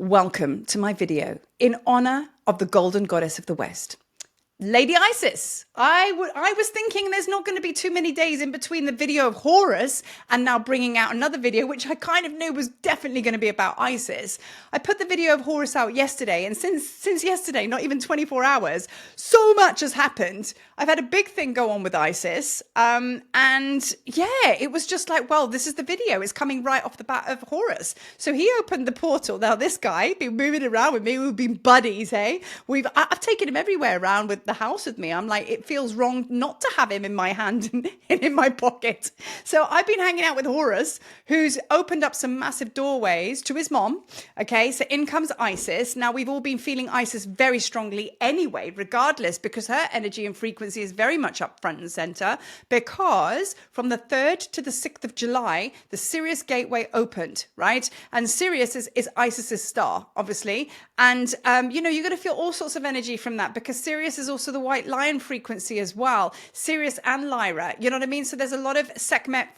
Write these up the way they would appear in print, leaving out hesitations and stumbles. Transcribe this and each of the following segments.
Welcome to my video in honor of the Golden Goddess of the West, Lady Isis. I was thinking there's not going to be too many days in between the video of Horus and now bringing out another video, which I kind of knew was definitely going to be about Isis. I put the video of Horus out yesterday, and since yesterday, not even 24 hours, so much has happened. I've had a big thing go on with Isis, and yeah, it was just like, well, this is the video. It's coming right off the bat of Horus. So he opened the portal. Now this guy been moving around with me. We've been buddies, hey? I've taken him everywhere around with the house with me. I'm like, it feels wrong not to have him in my hand and in my pocket. So I've been hanging out with Horus, who's opened up some massive doorways to his mom. Okay, so in comes Isis. Now we've all been feeling Isis very strongly anyway, regardless, because her energy and frequency is very much up front and center, because from the 3rd to the 6th of July, the Sirius gateway opened, right? And Sirius is Isis's star, obviously. And, you know, you're going to feel all sorts of energy from that, because Sirius is also the white lion frequency as well. Sirius and Lyra, you know what I mean? So there's a lot of Sekhmet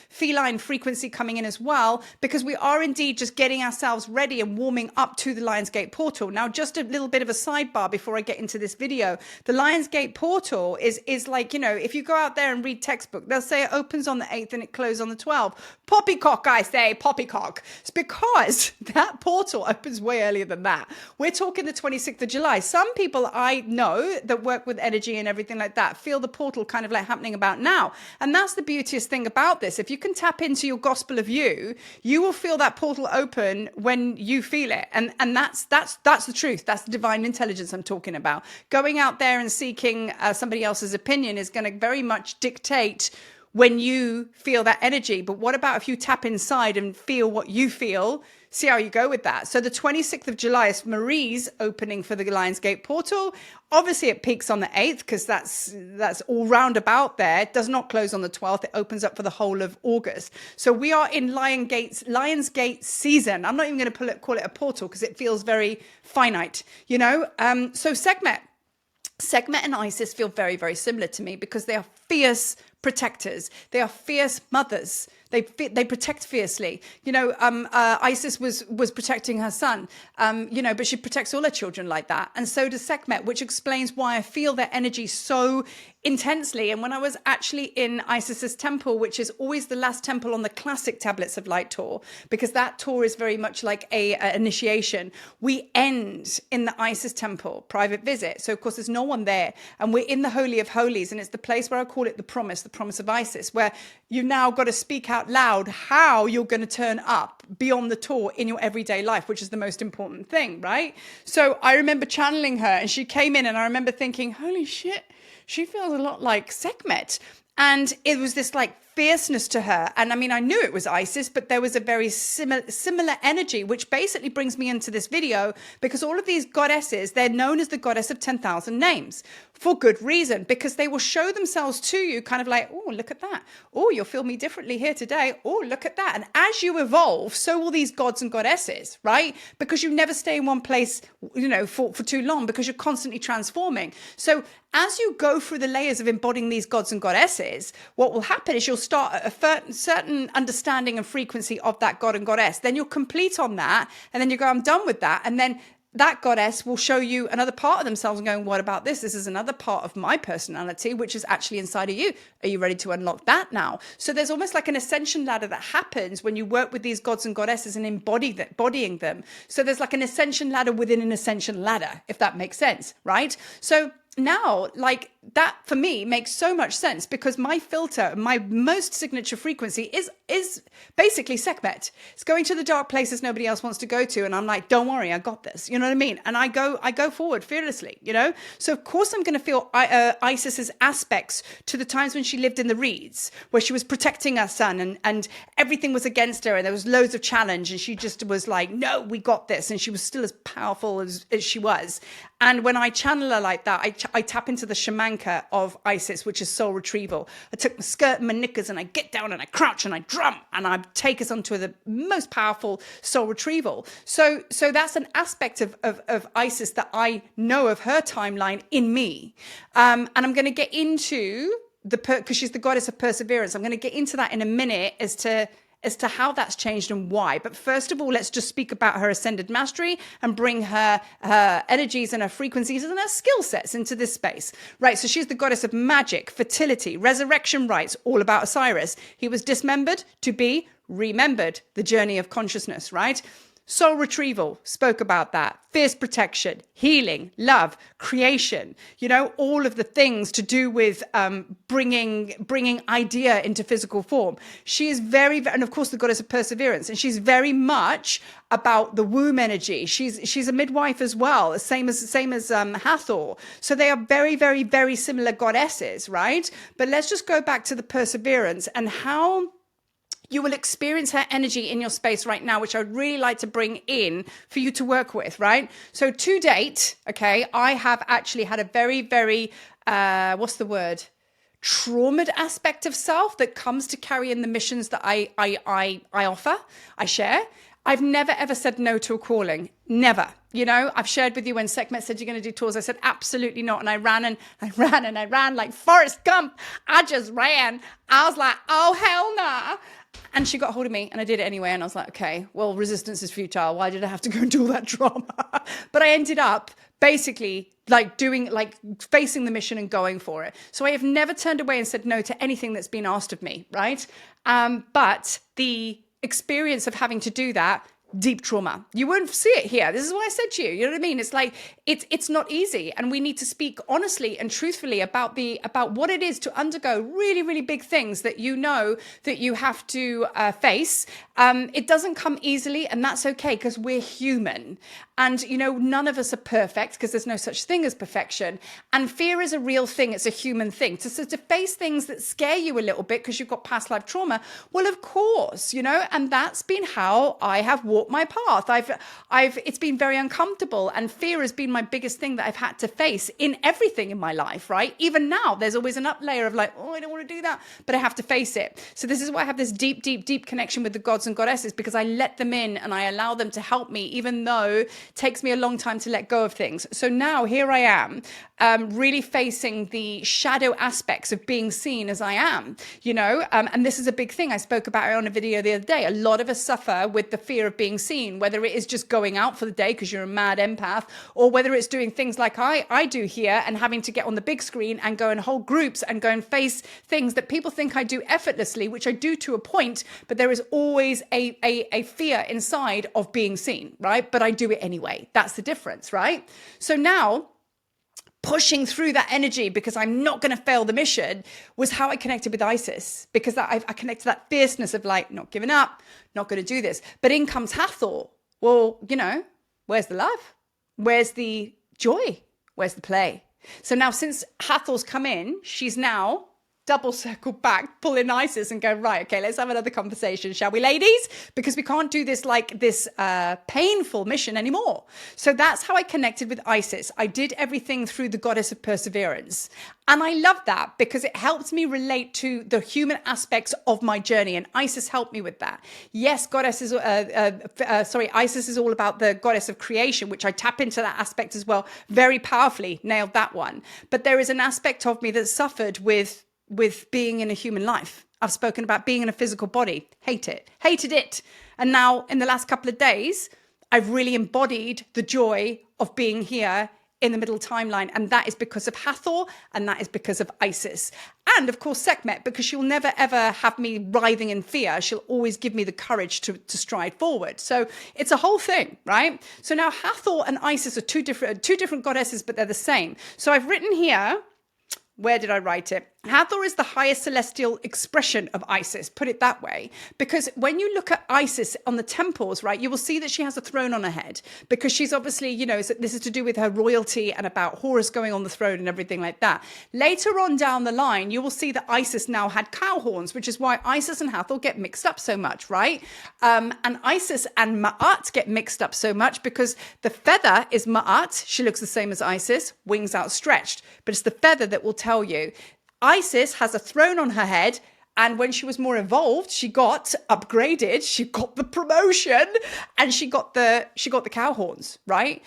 feline frequency coming in as well, because we are indeed just getting ourselves ready and warming up to the Lionsgate portal. Now, just a little bit of a sidebar before I get into this video. The Lionsgate portal is like, you know, if you go out there and read textbook, they'll say it opens on the 8th and it closes on the 12th. Poppycock, I say, poppycock. It's because that portal opens way earlier than that. We're talking the 26th of July. Some people I know that work with energy and everything like that feel the portal kind of like happening about now. And that's the beauteous thing about this. If you can tap into your gospel of you will feel that portal open when you feel it. And that's the truth. That's the divine intelligence I'm talking about. Going out there and seeking somebody else's opinion is going to very much dictate when you feel that energy. But what about if you tap inside and feel what you feel? See how you go with that. So the 26th of July is Marie's opening for the Lionsgate portal. Obviously it peaks on the 8th because that's all round about there. It does not close on the 12th. It opens up for the whole of August. So we are in Lionsgate season. I'm not even going to call it a portal because it feels very finite, you know? So Sekhmet and Isis feel very, very similar to me because they are fierce protectors. They are fierce mothers. They protect fiercely. You know, Isis was protecting her son, you know, but she protects all her children like that. And so does Sekhmet, which explains why I feel their energy so intensely. And when I was actually in Isis's temple, which is always the last temple on the classic tablets of light tour, because that tour is very much like a initiation, we end in the Isis temple, private visit. So of course there's no one there. And we're in the Holy of Holies. And it's the place where I call it the promise of Isis, where you now got to speak out loud how you're going to turn up beyond the tour in your everyday life, which is the most important thing, right? So I remember channeling her and she came in and I remember thinking, holy shit, she feels a lot like Sekhmet. And it was this like fierceness to her. And I mean, I knew it was Isis, but there was a very similar energy, which basically brings me into this video, because all of these goddesses, they're known as the goddess of 10,000 names for good reason, because they will show themselves to you kind of like, oh, look at that. Oh, you'll feel me differently here today. Oh, look at that. And as you evolve, so will these gods and goddesses, right? Because you never stay in one place, you know, for too long, because you're constantly transforming. So as you go through the layers of embodying these gods and goddesses, what will happen is you'll start at a certain understanding and frequency of that god and goddess. Then you'll complete on that. And then you go, I'm done with that. And then that goddess will show you another part of themselves and going, what about this? This is another part of my personality, which is actually inside of you. Are you ready to unlock that now? So there's almost like an ascension ladder that happens when you work with these gods and goddesses and embodying them. So there's like an ascension ladder within an ascension ladder, if that makes sense, right? So now, like, that for me makes so much sense, because my filter, my most signature frequency is basically Sekhmet. It's going to the dark places nobody else wants to go to, and I'm like, don't worry, I got this. You know what I mean? And I go forward fearlessly, you know? So of course I'm going to feel Isis's aspects to the times when she lived in the reeds, where she was protecting her son and everything was against her and there was loads of challenge, and she just was like, no, we got this. And she was still as powerful as she was. And when I channel her like that, I tap into the shamanka of Isis, which is soul retrieval. I took my skirt and my knickers and I get down and I crouch and I drum and I take us onto the most powerful soul retrieval. So that's an aspect of Isis that I know of her timeline in me. And I'm going to get into because she's the goddess of perseverance. I'm going to get into that in a minute as to as to how that's changed and why. But first of all, let's just speak about her ascended mastery and bring her energies and her frequencies and her skill sets into this space. Right, so she's the goddess of magic, fertility, resurrection rites, all about Osiris. He was dismembered to be remembered, the journey of consciousness, right? Soul retrieval, spoke about that. Fierce protection, healing, love, creation, all of the things to do with bringing idea into physical form. She is and of course the goddess of perseverance, and she's very much about the womb energy. She's a midwife as well, same as Hathor. So they are very, very, very similar goddesses, right? But let's just go back to the perseverance and how you will experience her energy in your space right now, which I would really like to bring in for you to work with, right? So to date, okay, I have actually had a very, very, traumatized aspect of self that comes to carry in the missions that I offer, I share. I've never, ever said no to a calling. Never. I've shared with you when Sekhmet said you're going to do tours. I said, absolutely not. And I ran like Forrest Gump. I just ran. I was like, oh, hell nah. And she got hold of me and I did it anyway. And I was like, okay, well, resistance is futile. Why did I have to go and do all that drama? But I ended up basically facing the mission and going for it. So I have never turned away and said no to anything that's been asked of me, right? But the experience of having to do that, deep trauma. You won't see it here. This is what I said to you. You know what I mean? It's like, it's not easy. And we need to speak honestly and truthfully about what it is to undergo really, really big things that that you have to face. It doesn't come easily, and that's okay because we're human. And, none of us are perfect because there's no such thing as perfection. And fear is a real thing. It's a human thing. To face things that scare you a little bit because you've got past life trauma, well, of course, and that's been how I have walked my path. It's been very uncomfortable, and fear has been my biggest thing that I've had to face in everything in my life, right? Even now, there's always an up layer of like, oh, I don't want to do that, but I have to face it. So this is why I have this deep, deep, deep connection with the gods and goddesses, because I let them in and I allow them to help me, even though it takes me a long time to let go of things. So now here I am, really facing the shadow aspects of being seen as I am, and this is a big thing. I spoke about it on a video the other day. A lot of us suffer with the fear of being seen, whether it is just going out for the day because you're a mad empath, or whether it's doing things like I do here and having to get on the big screen and go and hold groups and go and face things that people think I do effortlessly, which I do to a point, but there is always a fear inside of being seen, right? But I do it anyway. That's the difference, right? So now, pushing through that energy because I'm not going to fail the mission was how I connected with Isis, because I connected to that fierceness of like, not giving up, not going to do this. But in comes Hathor. Well, where's the love? Where's the joy? Where's the play? So now since Hathor's come in, she's now double circle back, pull in Isis and go, right, okay, let's have another conversation, shall we, ladies? Because we can't do this painful mission anymore. So that's how I connected with Isis. I did everything through the goddess of perseverance. And I love that because it helps me relate to the human aspects of my journey. And Isis helped me with that. Yes, Isis is all about the goddess of creation, which I tap into that aspect as well. Very powerfully, nailed that one. But there is an aspect of me that suffered with being in a human life. I've spoken about being in a physical body. Hated it. And now in the last couple of days, I've really embodied the joy of being here in the middle timeline. And that is because of Hathor, and that is because of Isis. And of course, Sekhmet, because she'll never, ever have me writhing in fear. She'll always give me the courage to stride forward. So it's a whole thing, right? So now Hathor and Isis are two different goddesses, but they're the same. So I've written here, where did I write it? Hathor is the highest celestial expression of Isis, put it that way, because when you look at Isis on the temples, right, you will see that she has a throne on her head, because she's obviously, this is to do with her royalty and about Horus going on the throne and everything like that. Later on down the line, you will see that Isis now had cow horns, which is why Isis and Hathor get mixed up so much, right? And Isis and Ma'at get mixed up so much because the feather is Ma'at. She looks the same as Isis, wings outstretched, but it's the feather that will tell you. Isis has a throne on her head And when she was more evolved, she got upgraded, she got the promotion, and she got the cow horns, right?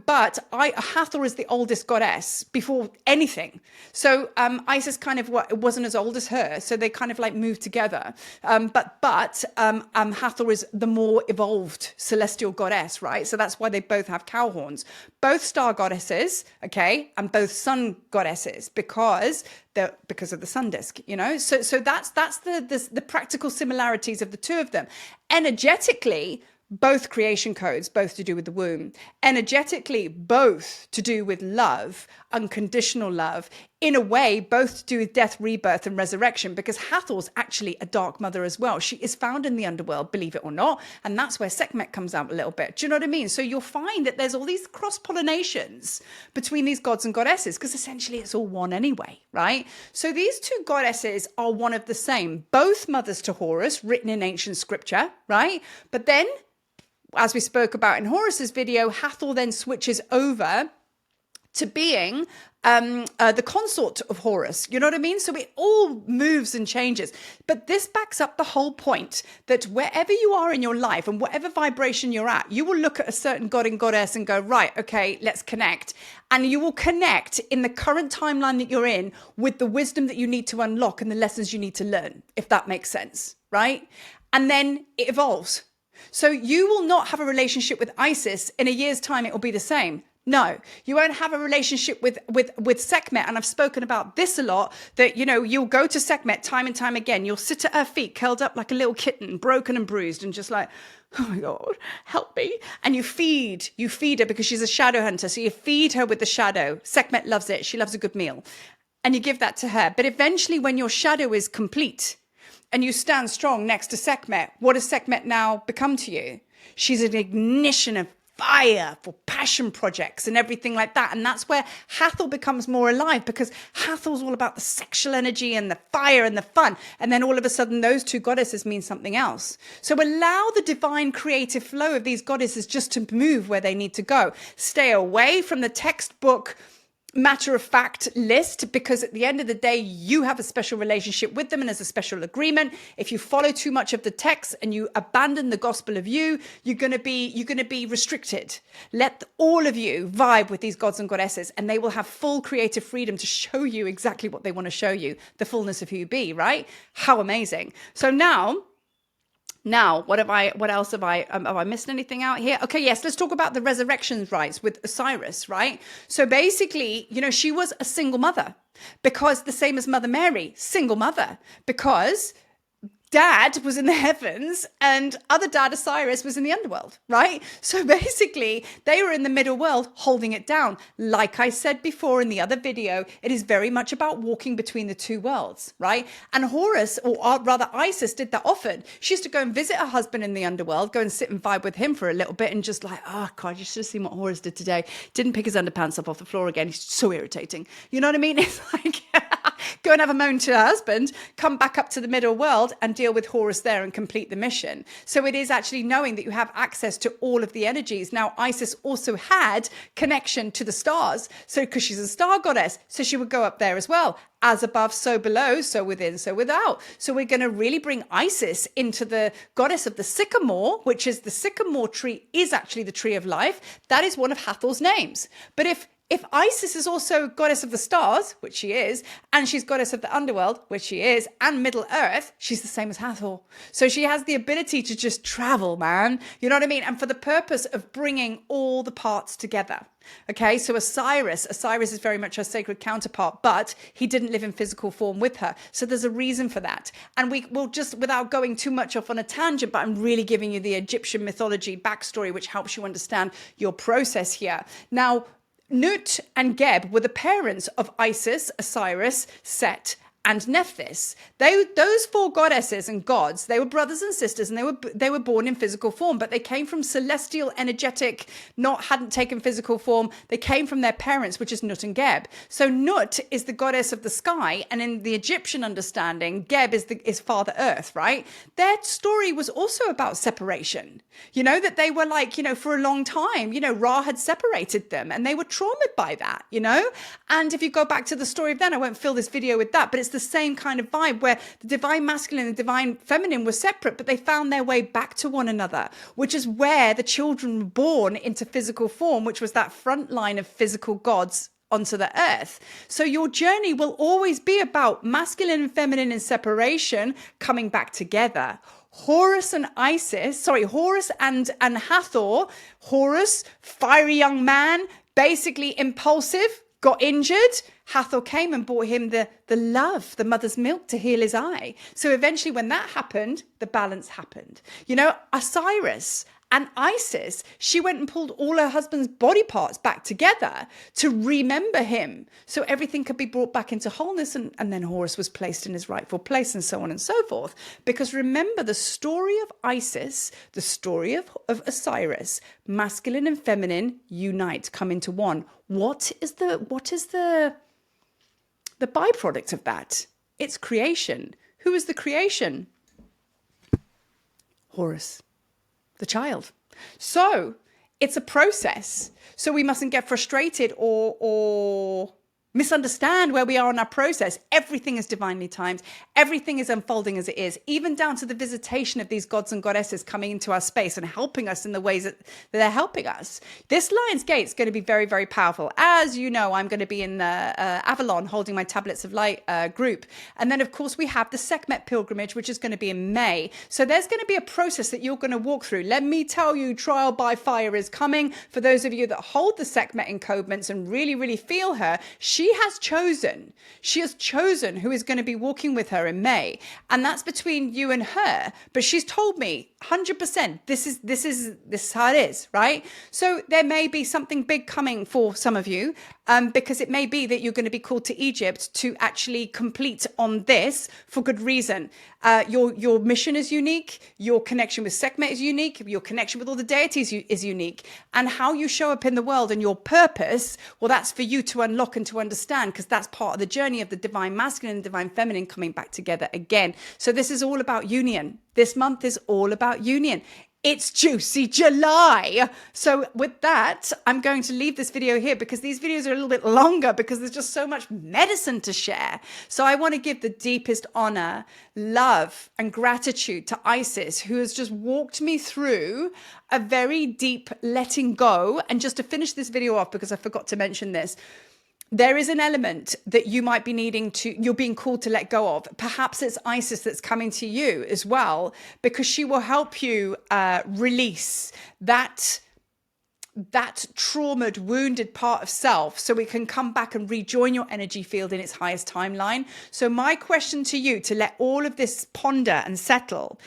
But Hathor is the oldest goddess before anything. So Isis kind of wasn't as old as her, so they kind of like moved together. But Hathor is the more evolved celestial goddess, right? So that's why they both have cow horns. Both star goddesses, okay, and both sun goddesses, because of the sun disk, you know. So that's the practical similarities of the two of them. Energetically, both creation codes, both to do with the womb. Energetically, both to do with love, unconditional love. In a way, both to do with death, rebirth, and resurrection, because Hathor's actually a dark mother as well. She is found in the underworld, believe it or not. And that's where Sekhmet comes out a little bit. Do you know what I mean? So you'll find that there's all these cross-pollinations between these gods and goddesses, because essentially it's all one anyway, right? So these two goddesses are one of the same, both mothers to Horus, written in ancient scripture, right? But then, as we spoke about in Horus's video, Hathor then switches over to being the consort of Horus. You know what I mean? So it all moves and changes. But this backs up the whole point that wherever you are in your life and whatever vibration you're at, you will look at a certain god and goddess and go, right, okay, let's connect. And you will connect in the current timeline that you're in with the wisdom that you need to unlock and the lessons you need to learn, if that makes sense, right? And then it evolves. So you will not have a relationship with Isis in a year's time. It will be the same. No, you won't have a relationship with Sekhmet. And I've spoken about this a lot, that, you know, you'll go to Sekhmet time and time again. You'll sit at her feet, curled up like a little kitten, broken and bruised, and just like, oh my God, help me. And you feed her because she's a shadow hunter. So you feed her with the shadow. Sekhmet loves it. She loves a good meal. And you give that to her. But eventually when your shadow is complete and you stand strong next to Sekhmet, what does Sekhmet now become to you? She's an ignition of fire for passion projects and everything like that. And that's where Hathor becomes more alive, because Hathor's all about the sexual energy and the fire and the fun. And then all of a sudden those two goddesses mean something else. So allow the divine creative flow of these goddesses just to move where they need to go. Stay away from the textbook matter of fact list, because at the end of the day, you have a special relationship with them and there's a special agreement. If you follow too much of the text and you abandon the gospel of you're going to be restricted. Let all of you vibe with these gods and goddesses, and they will have full creative freedom to show you exactly what they want to show you, the fullness of who you be, right? How amazing. So now, what else have I missed anything out here? Okay, yes, let's talk about the resurrection rites with Osiris, right? So basically, you know, she was a single mother, because the same as Mother Mary, single mother, because dad was in the heavens and other dad Osiris was in the underworld, right? So basically they were in the middle world holding it down. Like I said before in the other video, it is very much about walking between the two worlds, right? And Horus, or rather Isis, did that often. She used to go and visit her husband in the underworld, go and sit and vibe with him for a little bit, and just like, oh God, you should have seen what Horus did today. Didn't pick his underpants up off the floor again. He's so irritating. You know what I mean? It's like, go and have a moan to her husband, come back up to the middle world and deal with Horus there and complete the mission. So it is actually knowing that you have access to all of the energies. Now, Isis also had connection to the stars. So because she's a star goddess, so she would go up there as well. As above, so below, so within, so without. So we're going to really bring Isis into the goddess of the sycamore, which is the sycamore tree is actually the tree of life. That is one of Hathor's names. But if Isis is also goddess of the stars, which she is, and she's goddess of the underworld, which she is, and Middle Earth, she's the same as Hathor. So she has the ability to just travel, man. You know what I mean? And for the purpose of bringing all the parts together. Okay, so Osiris is very much her sacred counterpart, but he didn't live in physical form with her. So there's a reason for that. And we will just, without going too much off on a tangent, but I'm really giving you the Egyptian mythology backstory, which helps you understand your process here. Now, Nut and Geb were the parents of Isis, Osiris, Set, and Nephthys. Those four goddesses and gods, they were brothers and sisters, and they were born in physical form, but they came from celestial, energetic, hadn't taken physical form. They came from their parents, which is Nut and Geb. So Nut is the goddess of the sky, and in the Egyptian understanding, Geb is Father Earth, right? Their story was also about separation. You know, that they were like, you know, for a long time, you know, Ra had separated them, and they were traumatized by that, you know? And if you go back to the story of then, I won't fill this video with that, but it's the same kind of vibe where the divine masculine and the divine feminine were separate, but they found their way back to one another, which is where the children were born into physical form, which was that front line of physical gods onto the earth. So your journey will always be about masculine and feminine in separation coming back together. Horus and Hathor. Horus, fiery young man, basically impulsive, got injured. Hathor came and brought him the love, the mother's milk to heal his eye. So eventually when that happened, the balance happened. You know, Osiris and Isis, she went and pulled all her husband's body parts back together to remember him. So everything could be brought back into wholeness. And then Horus was placed in his rightful place and so on and so forth. Because remember the story of Isis, the story of Osiris, masculine and feminine unite, come into one. What is the byproduct of that? It's creation. Who is the creation? Horus. The child. So it's a process. So we mustn't get frustrated or misunderstand where we are in our process. Everything is divinely timed. Everything is unfolding as it is, even down to the visitation of these gods and goddesses coming into our space and helping us in the ways that they're helping us. This Lion's Gate is going to be very, very powerful. As you know, I'm going to be in Avalon holding my Tablets of Light group. And then, of course, we have the Sekhmet pilgrimage, which is going to be in May. So there's going to be a process that you're going to walk through. Let me tell you, trial by fire is coming. For those of you that hold the Sekhmet encodements and really, really feel her, she has chosen who is going to be walking with her in May. And that's between you and her. But she's told me 100%, this is how it is, right? So there may be something big coming for some of you, because it may be that you're going to be called to Egypt to actually complete on this for good reason. Your mission is unique. Your connection with Sekhmet is unique. Your connection with all the deities is unique. And how you show up in the world and your purpose, well, that's for you to unlock and to understand, because that's part of the journey of the divine masculine and divine feminine coming back together again. So this is all about union. This month is all about union. It's Juicy July. So with that, I'm going to leave this video here because these videos are a little bit longer because there's just so much medicine to share. So I want to give the deepest honor, love, and gratitude to Isis, who has just walked me through a very deep letting go. And just to finish this video off, because I forgot to mention this, there is an element that you might be you're being called to let go of. Perhaps it's Isis that's coming to you as well, because she will help you release that traumaed, wounded part of self, so we can come back and rejoin your energy field in its highest timeline. So my question to you, to let all of this ponder and settle,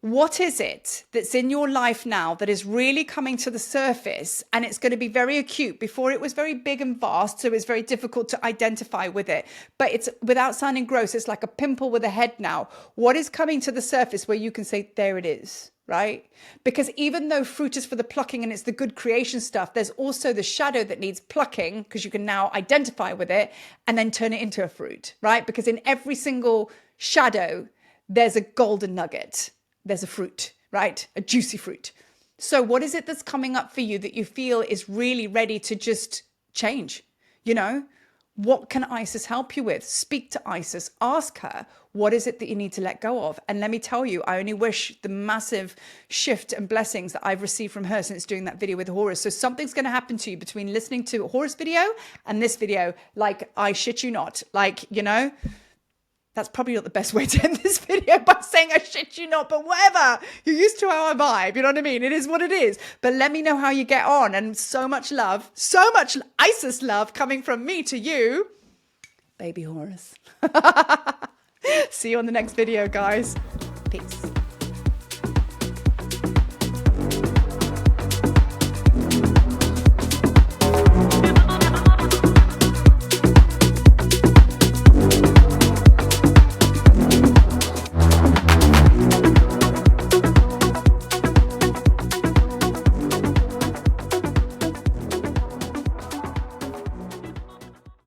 what is it that's in your life now that is really coming to the surface, and it's going to be very acute? Before it was very big and vast, so it's very difficult to identify with it. But it's, without sounding gross, it's like a pimple with a head now. What is coming to the surface where you can say, there it is, right? Because even though fruit is for the plucking and it's the good creation stuff, there's also the shadow that needs plucking, because you can now identify with it and then turn it into a fruit, right? Because in every single shadow, there's a golden nugget. There's a fruit, right? A juicy fruit. So what is it that's coming up for you that you feel is really ready to just change? You know, what can Isis help you with? Speak to Isis, ask her, what is it that you need to let go of? And let me tell you, I only wish the massive shift and blessings that I've received from her since doing that video with Horus. So something's going to happen to you between listening to Horus video and this video. Like, I shit you not, like, you know, that's probably not the best way to end this video by saying I shit you not, but whatever. You're used to our vibe, you know what I mean? It is what it is. But let me know how you get on. And so much love, so much Isis love coming from me to you, baby Horus. See you on the next video, guys. Peace.